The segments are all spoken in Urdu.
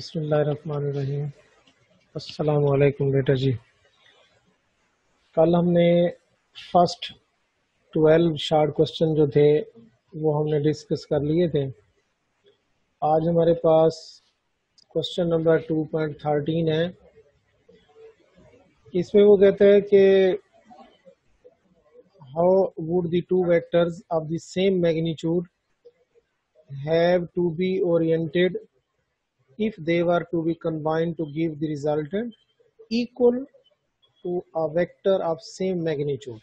بسم اللہ الرحمن الرحیم۔ السلام علیکم بیٹا جی۔ کل ہم نے فرسٹ 12 شارٹ کوسچن جو تھے وہ ہم نے ڈسکس کر لیے تھے۔ آج ہمارے پاس کوسچن نمبر 2.13 ہے۔ اس میں وہ کہتا ہے کہ how would the two vectors of the same magnitude have to be oriented if they were to be combined to give the resultant equal to a vector of same magnitude۔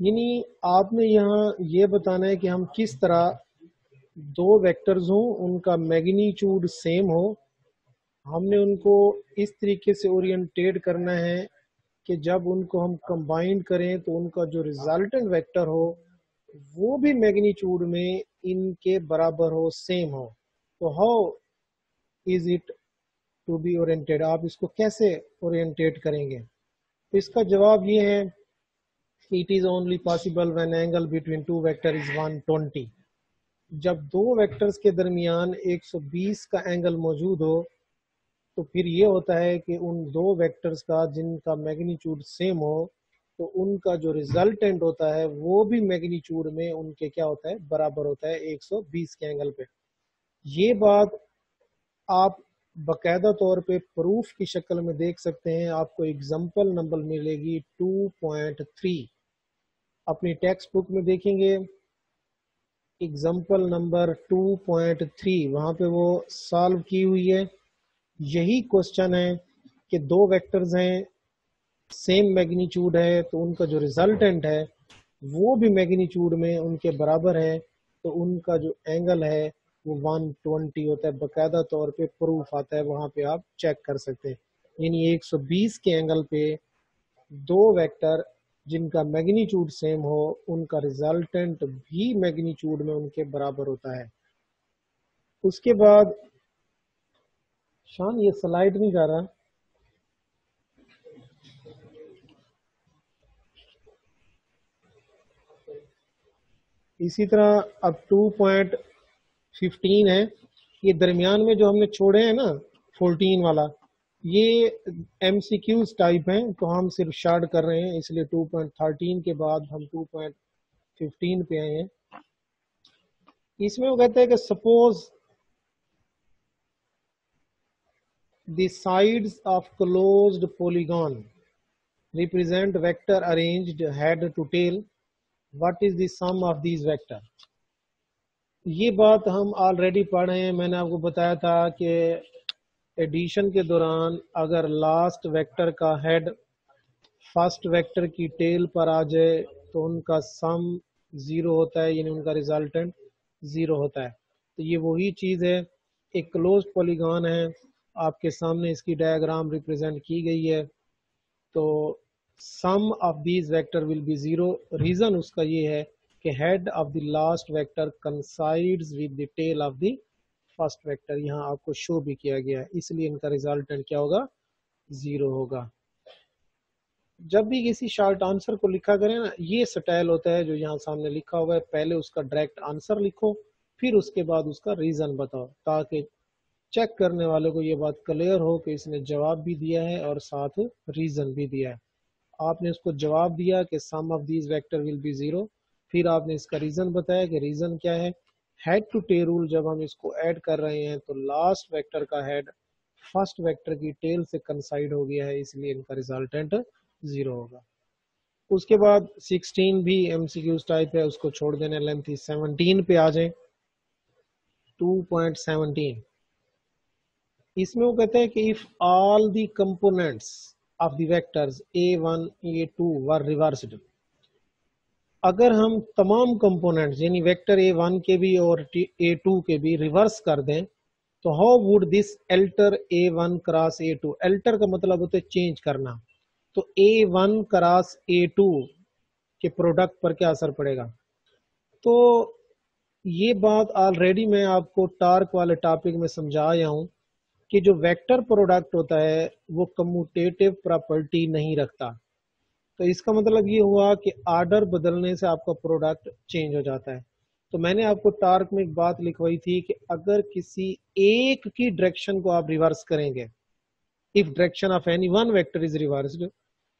یعنی آپ نے یہاں یہ بتانا ہے کہ ہم کس طرح دو ویکٹرز ہوں، ان کا میگنیچیوڈ سیم ہو، ہم نے ان کو اس طریقے سے اورینٹیڈ کرنا ہے کہ جب ان کو ہم کمبائن کریں تو ان کا جو ریزلٹنٹ ویکٹر ہو وہ بھی میگنیچیوڈ میں ان کے برابر ہو، سیم ہو۔ تو how is it to be oriented، آپ اس کو کیسے اورینٹیٹ کریں گے؟ تو اس کا جواب یہ ہے it is only possible when angle between two vector is 120۔ جب دو ویکٹرز کے درمیان 120 کا اینگل موجود ہو تو پھر یہ ہوتا ہے کہ ان دو ویکٹرز کا جن کا میگنیچیوڈ سیم ہو تو ان کا جو ریزلٹنٹ ہوتا ہے وہ بھی میگنیچیوڈ میں ان کے کیا ہوتا ہے، برابر ہوتا ہے 120 کے اینگل پہ۔ یہ بات آپ باقاعدہ طور پہ پروف کی شکل میں دیکھ سکتے ہیں۔ آپ کو اگزامپل نمبر ملے گی 2.3، اپنی ٹیکسٹ بک میں دیکھیں گے اگزامپل نمبر 2.3، وہاں پہ وہ سالو کی ہوئی ہے۔ یہی کوسچن ہے کہ دو ویکٹرز ہیں، سیم میگنیچیوڈ ہے، تو ان کا جو ریزلٹنٹ ہے وہ بھی میگنیچیوڈ میں ان کے برابر ہے، تو ان کا جو اینگل ہے وہ 120 ہوتا ہے۔ باقاعدہ طور پہ پروف آتا ہے، وہاں پہ آپ چیک کر سکتے ہیں۔ یعنی 120 کے اینگل پہ دو ویکٹر جن کا میگنیچیوڈ سیم ہو ان کا ریزلٹنٹ بھی میگنیچیوڈ میں ان کے برابر ہوتا ہے۔ اس کے بعد شان یہ سلائیڈ نہیں جا رہا، اسی طرح اب 2.15 ہے، یہ درمیان میں جو ہم نے چھوڑے ہیں نا 14 والا، یہ ایم سی کیوز ٹائپ ہیں تو ہم صرف شارٹ کر رہے ہیں، اس لیے 2.13 کے بعد ہم 2.15 پہ آئے ہیں۔ اس میں وہ کہتا ہے کہ suppose the sides of closed polygon represent vector arranged head to tail, what is the sum of these vector. یہ بات ہم آلریڈی پڑھ رہے ہیں۔ میں نے آپ کو بتایا تھا کہ ایڈیشن کے دوران اگر لاسٹ ویکٹر کا ہیڈ فرسٹ ویکٹر کی ٹیل پر آ جائے تو ان کا سم 0 ہوتا ہے، یعنی ان کا ریزلٹنٹ 0 ہوتا ہے۔ تو یہ وہی چیز ہے، ایک کلوز پولیگون ہے، آپ کے سامنے اس کی ڈائیگرام ریپرزینٹ کی گئی ہے، تو some of these vector will be 0۔ Reason اس کا یہ ہے کہ head of the last vector coincides with the tail of the first vector, یہاں آپ کو شو بھی کیا گیا ہے، اس لیے ان کا ریزلٹنٹ کیا ہوگا، 0 ہوگا۔ جب بھی کسی شارٹ آنسر کو لکھا کریں نا، یہ سٹائل ہوتا ہے جو یہاں سامنے لکھا ہوا ہے، پہلے اس کا ڈائریکٹ آنسر لکھو، پھر اس کے بعد اس کا ریزن بتاؤ، تاکہ چیک کرنے والے کو یہ بات کلیئر ہو کہ اس نے جواب بھی دیا ہے اور ساتھ ریزن بھی دیا ہے۔ آپ نے اس کو جواب دیا کہ some of these vector will be 0، پھر آپ نے اس کا ریزن بتایا کہ ریزن کیا ہے۔ ہیڈ ٹو ٹیل رول جب ہم اس کو ایڈ کر رہے ہیں تو لاسٹ ویکٹر کا ہیڈ فرسٹ ویکٹر کی ٹیل سے کنسائڈ ہو گیا ہے، اس لیے ان کا ریزلٹنٹ 0 ہوگا۔ اس کے بعد 16 بھی ایم سی کیوز ٹائپ ہے، اس کو چھوڑ دینے لینتھی۔ 17 پہ آ جائیں، 2.17، اس میں وہ کہتے ہیں کہ if all the components of the vectors a1 a2 were reversed، اگر ہم تمام کمپوننٹس یعنی ویکٹر A1 کے بھی اور A2 کے بھی ریورس کر دیں تو how would this alter A1 cross A2۔ alter کا مطلب ہوتا ہے چینج کرنا، تو A1 cross A2 کے پروڈکٹ پر کیا اثر پڑے گا۔ تو یہ بات آلریڈی میں آپ کو ٹارک والے ٹاپک میں سمجھا آیا ہوں کہ جو ویکٹر پروڈکٹ ہوتا ہے وہ کموٹیٹو پراپرٹی نہیں رکھتا۔ تو اس کا مطلب یہ ہوا کہ آرڈر بدلنے سے آپ کا پروڈکٹ چینج ہو جاتا ہے۔ تو میں نے آپ کو ٹارک میں ایک بات لکھوائی تھی کہ اگر کسی ایک کی ڈائریکشن کو آپ ریورس کریں گے، if direction of any one vector is reversed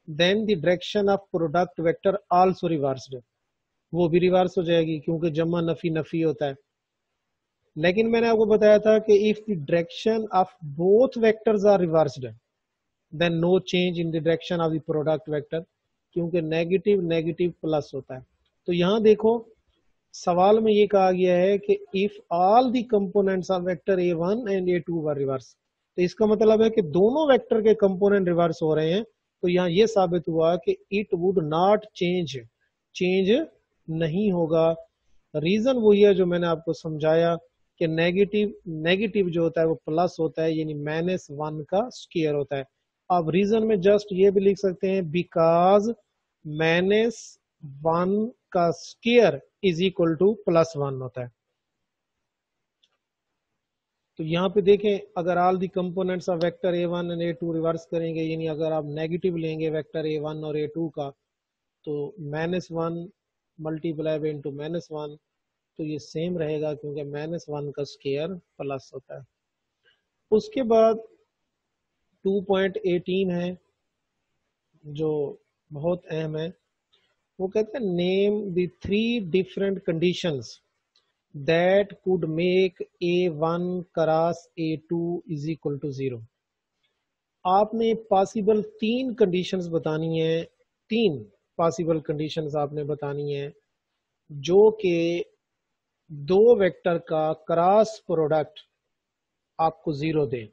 then the direction of product vector also reversed، وہ بھی ریورس ہو جائے گی کیونکہ جمع نفی نفی ہوتا ہے. لیکن میں نے آپ کو بتایا تھا کہ if the direction of both vectors are reversed then no change in the direction of the product vector، کیونکہ نیگیٹو نیگیٹو پلس ہوتا ہے. تو یہاں دیکھو سوال میں یہ کہا گیا ہے کہ if all the components of vector a1 and a2 were reversed، تو اس کا مطلب ہے کہ دونوں ویکٹر کے کمپوننٹ ریورس ہو رہے ہیں. تو یہاں یہ ثابت ہوا کہ it would not change, change نہیں ہوگا. ریزن وہی ہے جو میں نے آپ کو سمجھایا کہ نیگیٹو جو ہوتا ہے وہ پلس ہوتا ہے، یعنی -1 کا اسکیئر ہوتا ہے. آپ ریزن میں جسٹ یہ بھی لکھ سکتے ہیں بیکاز -1 کا اسکیئر از اکول ٹو +1 ہوتا ہے. تو یہاں پہ دیکھیں اگر all the components of vector a1 and a2 reverse کریں گے، یعنی اگر آپ نیگیٹو لیں گے ویکٹر a1 اور a2 کا، تو -1 ملٹیپلائی بائی انٹو -1، تو یہ سیم رہے گا کیونکہ -1 کا اسکیئر پلس ہوتا ہے. اس کے بعد 2.18 ہے جو بہت اہم ہے. وہ کہتے ہیں نیم دی 3 different conditions that could make a1 cross a2 is equal to 0. آپ نے پاسبل 3 کنڈیشنز بتانی ہیں، 3 پاسبل کنڈیشنز آپ نے بتانی ہیں جو کہ دو ویکٹر کا کراس پروڈکٹ آپ کو 0 دے.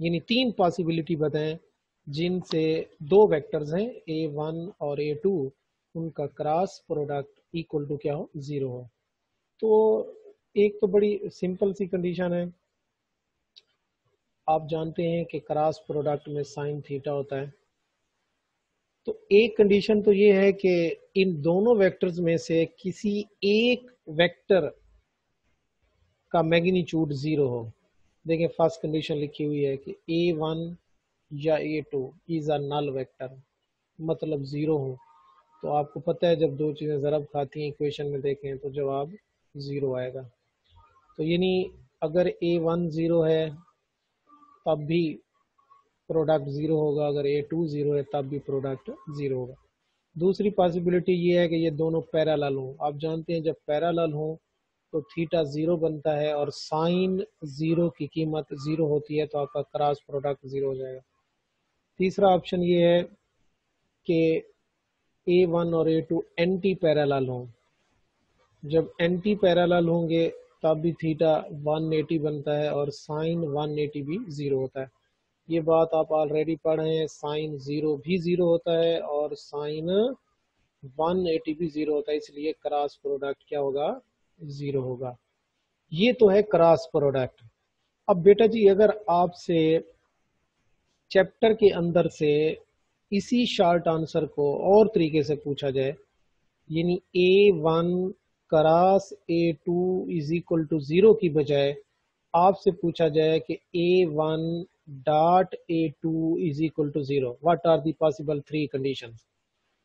یعنی 3 پاسبلٹی بتائیں جن سے دو ویکٹرز ہیں a1 اور a2، ان کا کراس پروڈکٹ ایکول ٹو کیا ہو، 0 ہو. تو ایک تو بڑی سمپل سی کنڈیشن ہے، آپ جانتے ہیں کہ کراس پروڈکٹ میں سائن تھیٹا ہوتا ہے. تو ایک کنڈیشن تو یہ ہے کہ ان دونوں ویکٹرز میں سے کسی ایک ویکٹر کا میگنیچیوڈ 0 ہو. دیکھیں فرسٹ کنڈیشن لکھی ہوئی ہے کہ a1 یا a2 از اے نل ویکٹر، مطلب 0 ہو. تو آپ کو پتہ ہے جب دو چیزیں ضرب کھاتی ہیں ایکویشن میں دیکھیں تو جواب 0 آئے گا. تو یعنی اگر a1 0 ہے تب بھی پروڈکٹ 0 ہوگا، اگر a2 0 ہے تب بھی پروڈکٹ 0 ہوگا. دوسری پاسبلٹی یہ ہے کہ یہ دونوں پیرالل ہوں. آپ جانتے ہیں جب پیرالل ہوں تو تھیٹا 0 بنتا ہے اور سائن 0 کی قیمت 0 ہوتی ہے، تو آپ کا کراس پروڈکٹ 0 ہو جائے گا. تیسرا آپشن یہ ہے کہ a1 اور a2 اینٹی پیرالل ہوں. جب اینٹی پیرالل ہوں گے تب بھی تھیٹا 180 بنتا ہے اور سائن 180 بھی 0 ہوتا ہے. یہ بات آپ آلریڈی پڑھ رہے ہیں، سائن 0 بھی 0 ہوتا ہے اور سائن 180 بھی 0 ہوتا ہے، اس لیے کراس پروڈکٹ کیا ہوگا، 0 ہوگا. یہ تو ہے کراس پروڈکٹ. اب بیٹا جی اگر آپ سے چیپٹر کے اندر سے اسی شارٹ آنسر کو اور طریقے سے پوچھا جائے، یعنی a1 cross a2 is equal to 0 کی بجائے آپ سے پوچھا جائے کہ a1 dot a2 is equal to 0، what are the possible 3 conditions.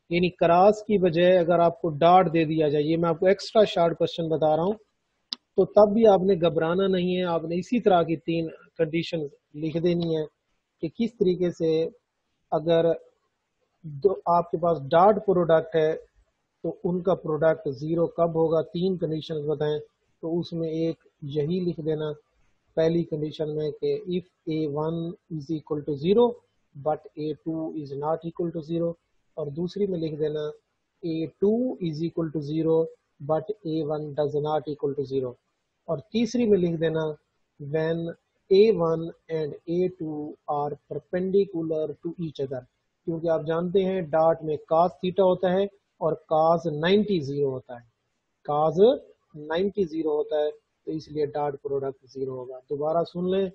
یعنی کراس کی بجائے اگر آپ کو ڈاٹ دے دیا جائے، یہ میں آپ کو ایکسٹرا شارٹ کوشچن بتا رہا ہوں، تو تب بھی آپ نے گھبرانا نہیں ہے. آپ نے اسی طرح کی 3 کنڈیشن لکھ دینی ہے کہ کس طریقے سے اگر آپ کے پاس ڈاٹ پروڈکٹ ہے تو ان کا پروڈکٹ 0 کب ہوگا. 3 کنڈیشنز بتائیں تو اس میں ایک یہی لکھ دینا پہلی کنڈیشن میں کہ if a1 is equal to 0 but a2 is not equal to 0، اور دوسری میں لکھ دینا a2 is equal to 0 but a1 does not equal to 0، اور تیسری میں لکھ دینا when a1 and a2 are perpendicular to each other، کیونکہ آپ جانتے ہیں ڈاٹ میں cos تھیٹا ہوتا ہے اور cos 90 0 ہوتا ہے، cos 90 0 ہوتا ہے، تو اس لیے ڈاٹ پروڈکٹ 0 ہوگا. دوبارہ سن لیں،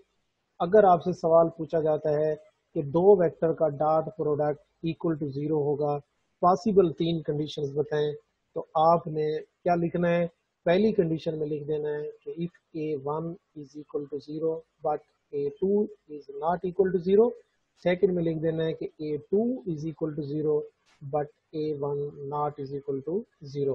اگر آپ سے سوال پوچھا جاتا ہے کہ دو ویکٹر کا ڈاٹ پروڈکٹ ایکول ٹو 0 ہوگا، پاسبل 3 کنڈیشنز بتائیں، تو آپ نے کیا لکھنا ہے، پہلی کنڈیشن میں لکھ دینا ہے کہ if a1 is equal to 0 but a2 is not equal to 0، second میں لکھ دینا ہے کہ a2 is equal to 0 but a1 not is equal to 0،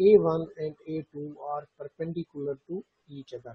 A1 and A2 are perpendicular to each other।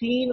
3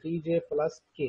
3j + k।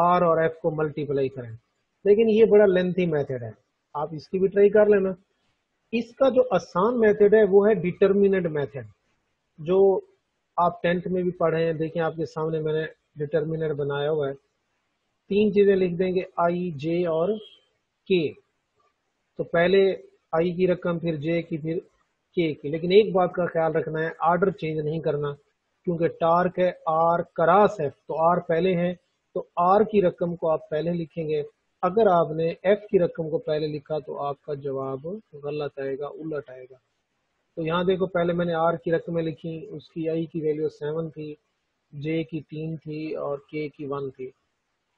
Are اور ایف کو ملٹیپلائی کریں. لیکن یہ بڑا لینتھی میتھڈ ہے, آپ اس کی بھی ٹرائی کر لینا. اس کا جو آسان میتھڈ ہے وہ ہے ڈیٹرمیننٹ میتھڈ, جو آپ 10th میں بھی پڑھے ہیں. دیکھیں آپ کے سامنے میں نے ڈیٹرمیننٹ بنایا ہوا ہے. 3 چیزیں لکھ دیں گے, آئی, جے اور کے. تو پہلے آئی کی رقم, پھر جے کی, پھر کے کی. لیکن ایک بات کا خیال رکھنا ہے, آرڈر چینج نہیں کرنا, کیونکہ ٹارک ہے آر کراس ایف, تو آر پہلے ہے تو آر کی رقم کو آپ پہلے لکھیں گے. اگر آپ نے ایف کی رقم کو پہلے لکھا تو آپ کا جواب غلط آئے گا, الٹ آئے گا. تو یہاں دیکھو, پہلے میں نے آر کی رقمیں لکھی, اس کی آئی کی ویلیو 7 تھی, جے کی 3 تھی اور کے کی 1 تھی.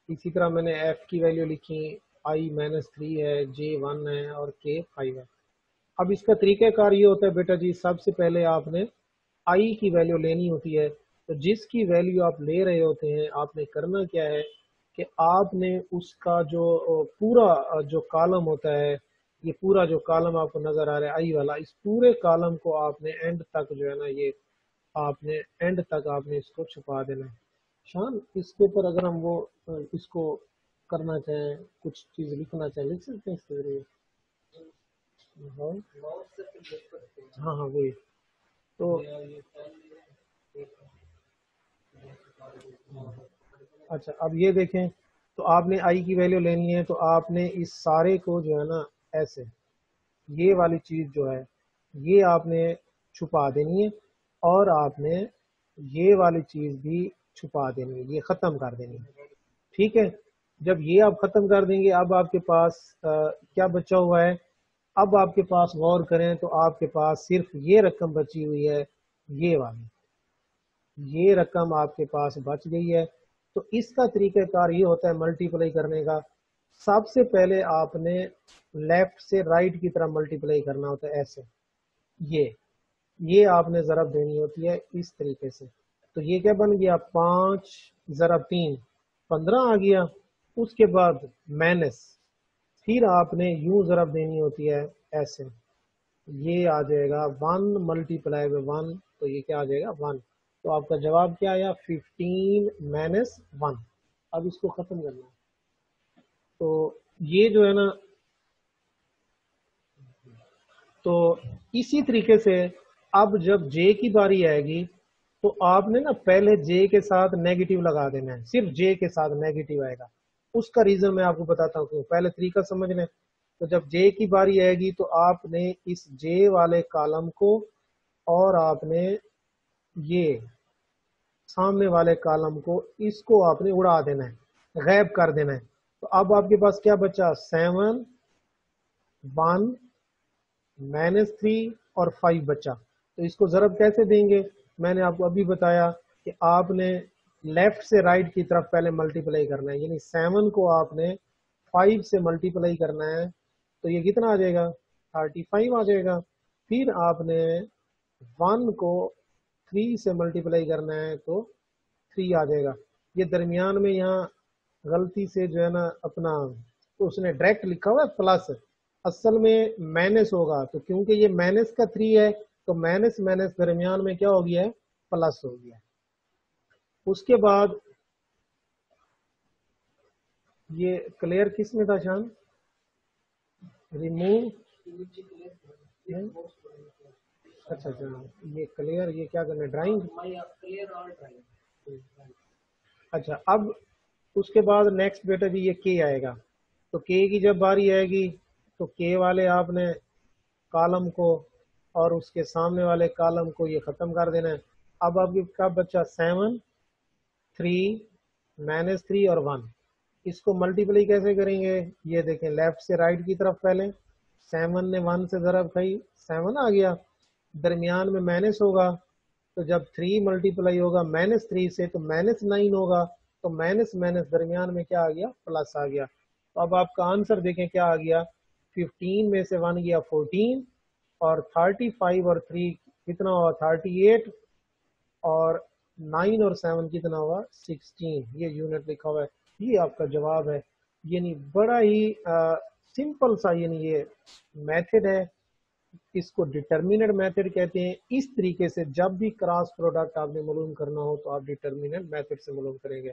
اسی طرح میں نے ایف کی ویلیو لکھی, آئی -3 ہے, جے 1 ہے اور کے 5 ہے. اب اس کا طریقہ کار یہ ہوتا ہے بیٹا جی, سب سے پہلے آپ نے آئی کی ویلیو لینی ہوتی ہے. تو جس کی ویلیو آپ لے رہے ہوتے ہیں, آپ نے کرنا کیا ہے کہ آپ نے اس کا جو پورا جو کالم ہوتا ہے, یہ پورا جو کالم آپ کو نظر آ رہا ہے آئی والا, اس پورے کالم کو آپ نے اینڈ تک جو ہے نا, یہ آپ نے اینڈ تک آپ نے اس کو چھپا دینا ہے. شان, اس کے اوپر اگر ہم وہ اس کو کرنا چاہیں, کچھ چیز لکھنا چاہیں, لکھ سکتے ہیں اس کے ذریعے. ہاں ہاں وہی. تو اچھا, اب یہ دیکھیں, تو آپ نے آئی کی ویلیو لینی ہے, تو آپ نے اس سارے کو جو ہے نا ایسے, یہ والی چیز جو ہے یہ آپ نے چھپا دینی ہے, اور آپ نے یہ والی چیز بھی چھپا دینی ہے, یہ ختم کر دینی ہے. ٹھیک ہے, جب یہ آپ ختم کر دیں گے, اب آپ کے پاس کیا بچا ہوا ہے, اب آپ کے پاس غور کریں تو آپ کے پاس صرف یہ رقم بچی ہوئی ہے, یہ والی, یہ رقم آپ کے پاس بچ گئی ہے. تو اس کا طریقہ کار یہ ہوتا ہے ملٹیپلائی کرنے کا. سب سے پہلے آپ نے لیفٹ سے رائٹ کی طرف ملٹیپلائی کرنا ہوتا ہے, ایسے, یہ آپ نے ضرب دینی ہوتی ہے اس طریقے سے. تو یہ کیا بن گیا, 5 ضرب 3 15 آ گیا. اس کے بعد مائنس, پھر آپ نے یوں ضرب دینی ہوتی ہے ایسے, یہ آ جائے گا 1 ملٹیپلائی بائی 1, تو یہ کیا آ جائے گا 1. تو آپ کا جواب کیا آیا, 15 - 1. اب اس کو ختم کرنا ہے. تو یہ جو ہے نا, تو اسی طریقے سے اب جب جے کی باری آئے گی تو آپ نے نا پہلے جے کے ساتھ نیگیٹو لگا دینا ہے, صرف جے کے ساتھ نیگیٹو آئے گا. اس کا ریزن میں آپ کو بتاتا ہوں کیوں, پہلے طریقہ سمجھ لیں. تو جب جے کی باری آئے گی تو آپ نے اس جے والے کالم کو اور آپ نے یہ سامنے والے کالم کو, اس کو آپ نے اڑا دینا ہے, غائب کر دینا ہے. تو اب آپ کے پاس کیا بچا, 7 1 -3 اور 5 بچا. تو اس کو ضرب کیسے دیں گے, میں نے آپ کو ابھی بتایا کہ آپ نے لیفٹ سے رائٹ کی طرف پہلے ملٹیپلائی کرنا ہے, یعنی 7 کو آپ نے 5 سے ملٹیپلائی کرنا ہے. تو یہ کتنا آ جائے گا, 35 آ جائے گا. پھر آپ نے 1 کو 3 سے ملٹیپلائی کرنا ہے, تو 3 آ جائے گا. یہ درمیان میں یہاں غلطی سے جو ہے نا اپنا اس نے ڈائریکٹ لکھا ہوا ہے پلس, اصل میں مائنس ہوگا. تو کیونکہ یہ مائنس کا 3 ہے تو مائنس مائنس درمیان میں کیا ہو گیا ہے, پلس ہو گیا. اس کے بعد یہ کلیئر کس میں تھا شان, ریموو, اچھا اچھا, یہ کلیئر, یہ کیا کرنا ہے, ڈرائنگ. اچھا, اب اس کے بعد نیکسٹ بیٹا جی یہ کے آئے گا. تو کے کی جب باری آئے گی تو کے والے آپ نے کالم کو اور اس کے سامنے والے کالم کو یہ ختم کر دینا ہے. اب آپ کی کب بچہ 7 3 -3 اور 1. اس کو ملٹیپلائی کیسے کریں گے, یہ دیکھیں لیفٹ سے رائٹ کی طرف, پہلے 7 نے 1 سے ضرب کھائی, 7 آ گیا, درمیان میں مائنس ہوگا. تو جب 3 ملٹیپلائی ہوگا -3 سے تو -9 ہوگا, تو مائنس مائنس درمیان میں کیا آ گیا, پلس آ گیا. تو اب آپ کا آنسر دیکھیں کیا آ گیا, 15 میں سے 1 گیا 14, اور 35 اور 3 کتنا ہوا, 38, اور 9 اور 7 کتنا ہوا, 16. یہ یونٹ لکھا ہوا ہے, یہ آپ کا جواب ہے. یعنی بڑا ہی سمپل سا یعنی یہ میتھڈ ہے, اس کو ڈٹرمیننٹ میتھڈ کہتے ہیں. اس طریقے سے جب بھی کراس پروڈکٹ آپ نے معلوم کرنا ہو تو آپ ڈٹرمیننٹ میتھڈ سے معلوم کریں گے.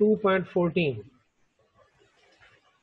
2.14।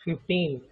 15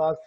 cos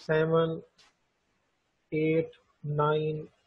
7, 8, 9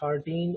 13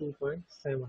2.7।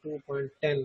2.10